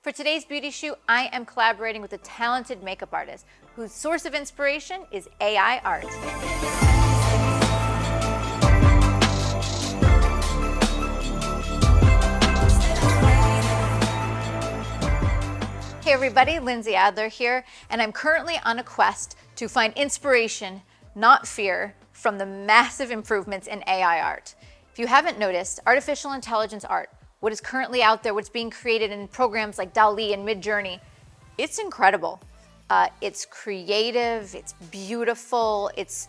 For today's beauty shoot, I am collaborating with a talented makeup artist whose source of inspiration is AI art. Hey everybody, Lindsay Adler here, and I'm currently on a quest to find inspiration, not fear, from the massive improvements in AI art. If you haven't noticed, artificial intelligence art, what is currently out there, what's being created in programs like dall-e and midjourney, it's incredible. It's creative, it's beautiful, it's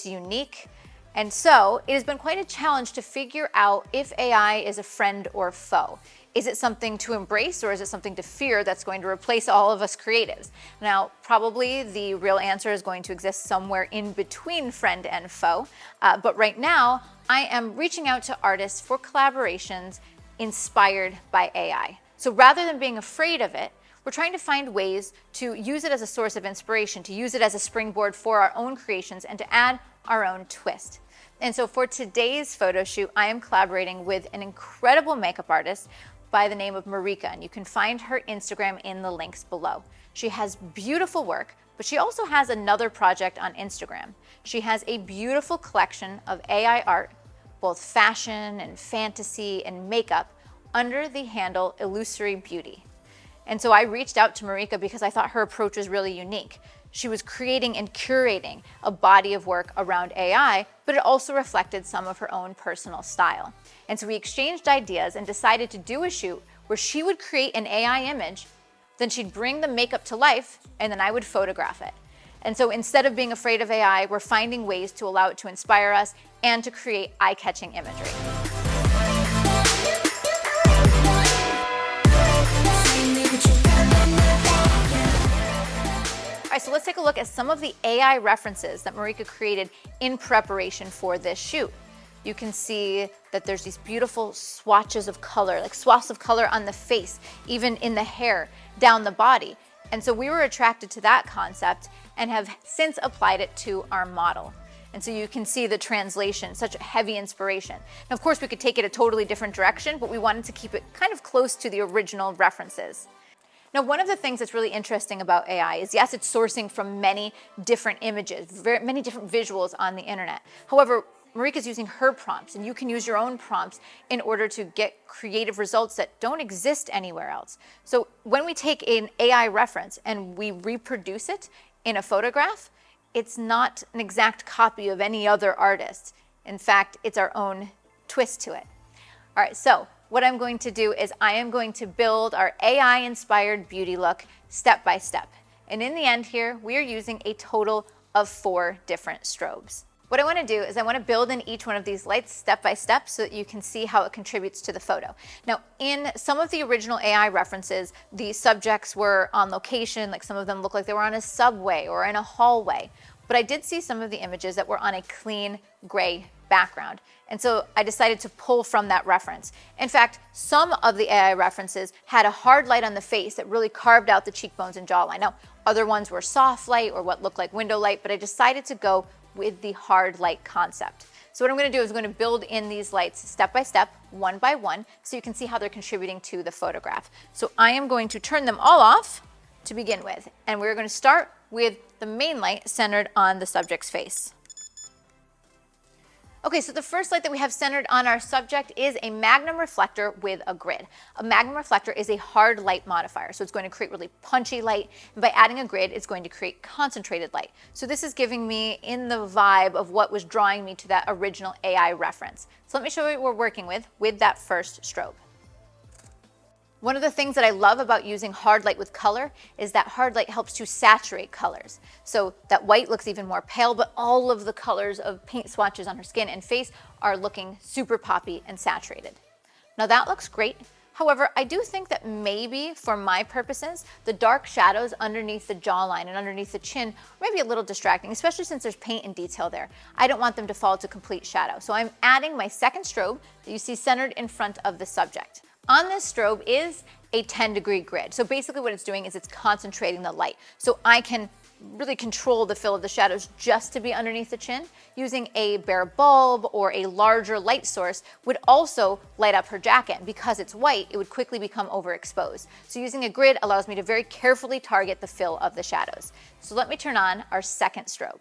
unique. And so it has been quite a challenge to figure out if AI is a friend or foe. Is it something to embrace or is it something to fear that's going to replace all of us creatives? Now, probably the real answer is going to exist somewhere in between friend and foe. But right now, I am reaching out to artists for collaborations inspired by AI. So rather than being afraid of it, we're trying to find ways to use it as a source of inspiration, to use it as a springboard for our own creations and to add our own twist. And so for today's photo shoot, I am collaborating with an incredible makeup artist by the name of Marika, and you can find her Instagram in the links below. She has beautiful work, but she also has another project on Instagram. She has a beautiful collection of AI art, both fashion and fantasy and makeup, under the handle Illusory Beauty. And so I reached out to Marika because I thought her approach was really unique. She was creating and curating a body of work around AI, but it also reflected some of her own personal style. And so we exchanged ideas and decided to do a shoot where she would create an AI image, then she'd bring the makeup to life, and then I would photograph it. And so instead of being afraid of AI, we're finding ways to allow it to inspire us and to create eye-catching imagery. All right, so let's take a look at some of the AI references that Marika created in preparation for this shoot. You can see that there's these beautiful swatches of color, like swaths of color on the face, even in the hair, down the body. And so we were attracted to that concept and have since applied it to our model. And so you can see the translation, such a heavy inspiration. Now, of course, we could take it a totally different direction, but we wanted to keep it kind of close to the original references. Now, one of the things that's really interesting about AI is, yes, it's sourcing from many different images, many different visuals on the internet. However, Marika's using her prompts, and you can use your own prompts in order to get creative results that don't exist anywhere else. So when we take an AI reference and we reproduce it in a photograph, it's not an exact copy of any other artist. In fact, it's our own twist to it. All right, so what I'm going to do is I am going to build our AI-inspired beauty look step by step. And in the end here, we are using a total of 4 different strobes. What I want to do is I want to build in each one of these lights step by step so that you can see how it contributes to the photo. Now, in some of the original AI references, the subjects were on location, like some of them look like they were on a subway or in a hallway. But I did see some of the images that were on a clean gray background. And so I decided to pull from that reference. In fact, some of the AI references had a hard light on the face that really carved out the cheekbones and jawline. Now, other ones were soft light or what looked like window light, but I decided to go with the hard light concept. So what I'm going to do is I'm going to build in these lights step by step, one by one, so you can see how they're contributing to the photograph. So I am going to turn them all off to begin with, and we're going to start with the main light centered on the subject's face. Okay, so the first light that we have centered on our subject is a magnum reflector with a grid. A magnum reflector is a hard light modifier, so it's going to create really punchy light, and by adding a grid, it's going to create concentrated light. So this is giving me in the vibe of what was drawing me to that original AI reference. So let me show you what we're working with that first strobe. One of the things that I love about using hard light with color is that hard light helps to saturate colors. So that white looks even more pale, but all of the colors of paint swatches on her skin and face are looking super poppy and saturated. Now that looks great. However, I do think that maybe for my purposes, the dark shadows underneath the jawline and underneath the chin may be a little distracting, especially since there's paint and detail there. I don't want them to fall to complete shadow. So I'm adding my second strobe that you see centered in front of the subject. On this strobe is a 10-degree grid. So basically what it's doing is it's concentrating the light. So I can really control the fill of the shadows just to be underneath the chin, using a bare bulb or a larger light source would also light up her jacket. And because it's white, it would quickly become overexposed. So using a grid allows me to very carefully target the fill of the shadows. So let me turn on our second strobe.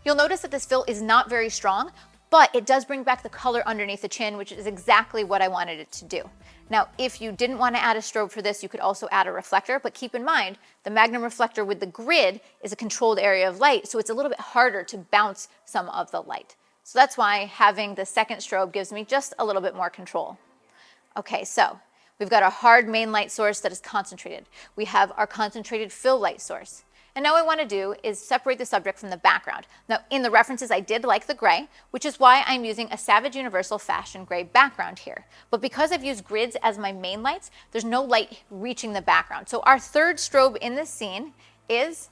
You'll notice that this fill is not very strong, but it does bring back the color underneath the chin, which is exactly what I wanted it to do. Now, if you didn't want to add a strobe for this, you could also add a reflector, but keep in mind, the Magnum reflector with the grid is a controlled area of light, so it's a little bit harder to bounce some of the light. So that's why having the second strobe gives me just a little bit more control. Okay, so we've got our hard main light source that is concentrated. We have our concentrated fill light source. And now what I want to do is separate the subject from the background. Now, in the references, I did like the gray, which is why I'm using a Savage Universal Fashion Gray background here. But because I've used grids as my main lights, there's no light reaching the background. So our third strobe in this scene is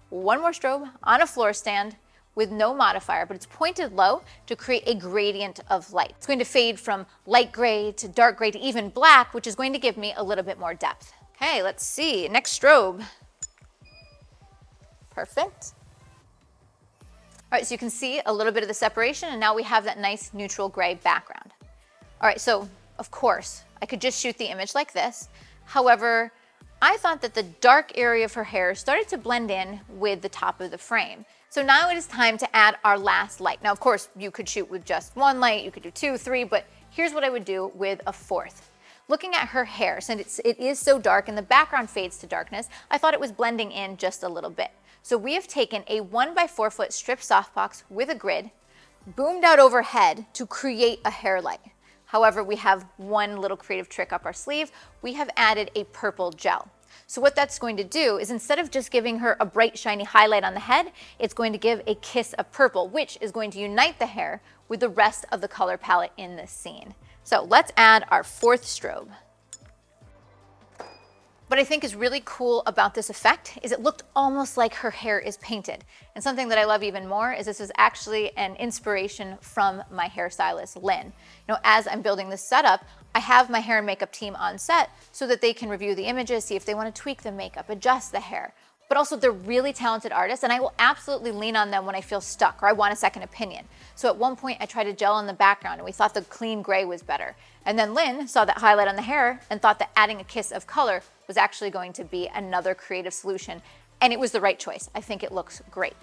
one more strobe on a floor stand with no modifier, but it's pointed low to create a gradient of light. It's going to fade from light gray to dark gray to even black, which is going to give me a little bit more depth. Okay, let's see. Next strobe. Perfect. All right, so you can see a little bit of the separation, and now we have that nice neutral gray background. All right, so of course, I could just shoot the image like this. However, I thought that the dark area of her hair started to blend in with the top of the frame. So now it is time to add our last light. Now, of course, you could shoot with just one light, you could do 2, 3, but here's what I would do with a fourth. Looking at her hair, since it is so dark and the background fades to darkness, I thought it was blending in just a little bit. So we have taken a 1 by 4 foot strip softbox with a grid, boomed out overhead to create a hair light. However, we have one little creative trick up our sleeve. We have added a purple gel. So what that's going to do is instead of just giving her a bright shiny highlight on the head, it's going to give a kiss of purple, which is going to unite the hair with the rest of the color palette in this scene. So let's add our fourth strobe. What I think is really cool about this effect is it looked almost like her hair is painted. And something that I love even more is this is actually an inspiration from my hairstylist, Lynn. You know, as I'm building this setup, I have my hair and makeup team on set so that they can review the images, see if they want to tweak the makeup, adjust the hair. But also they're really talented artists, and I will absolutely lean on them when I feel stuck or I want a second opinion. So at one point I tried to gel in the background and we thought the clean gray was better. And then Lynn saw that highlight on the hair and thought that adding a kiss of color was actually going to be another creative solution. And it was the right choice. I think it looks great.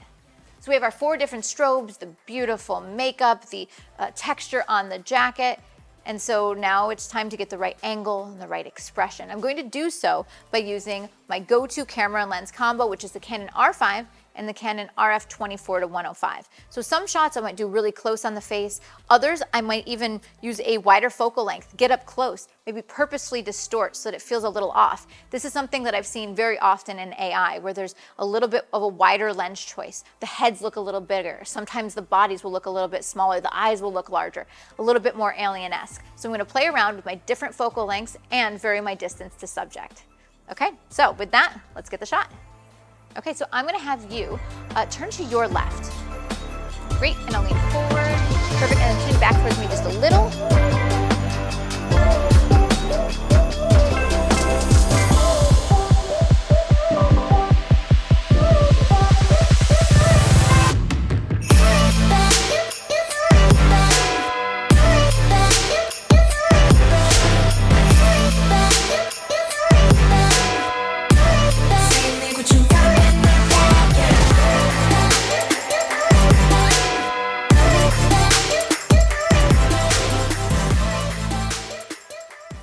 So we have our 4 different strobes, the beautiful makeup, the texture on the jacket. And so now it's time to get the right angle and the right expression. I'm going to do so by using my go-to camera and lens combo, which is the Canon R5 and the Canon RF 24-105. So some shots I might do really close on the face. Others I might even use a wider focal length, get up close, maybe purposefully distort so that it feels a little off. This is something that I've seen very often in AI, where there's a little bit of a wider lens choice. The heads look a little bigger. Sometimes the bodies will look a little bit smaller. The eyes will look larger, a little bit more alien-esque. So I'm going to play around with my different focal lengths and vary my distance to subject. Okay, so with that, let's get the shot. Okay, so I'm gonna have you turn to your left. Great, and I'll lean forward. Perfect, and then chin back towards me just a little.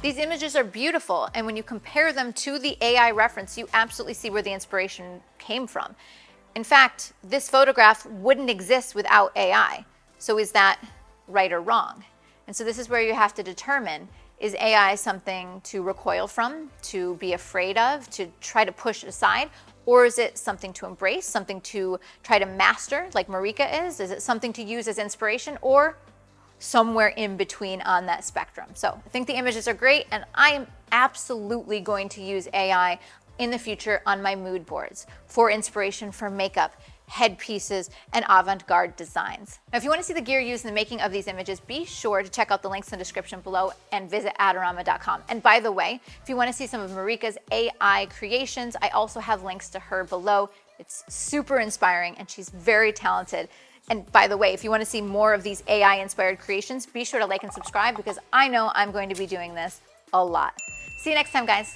These images are beautiful, and when you compare them to the AI reference, you absolutely see where the inspiration came from. In fact, this photograph wouldn't exist without AI. So is that right or wrong? And so this is where you have to determine, is AI something to recoil from, to be afraid of, to try to push aside? Or is it something to embrace, something to try to master, like Marika is? Is it something to use as inspiration, or somewhere in between on that spectrum? So I think the images are great, and I am absolutely going to use AI in the future on my mood boards for inspiration for makeup headpieces, and avant-garde designs. Now, if you want to see the gear used in the making of these images, be sure to check out the links in the description below and visit adorama.com. And by the way, if you want to see some of Marika's AI creations, I also have links to her below. It's super inspiring and she's very talented. And by the way, if you want to see more of these AI-inspired creations, be sure to like and subscribe because I know I'm going to be doing this a lot. See you next time, guys.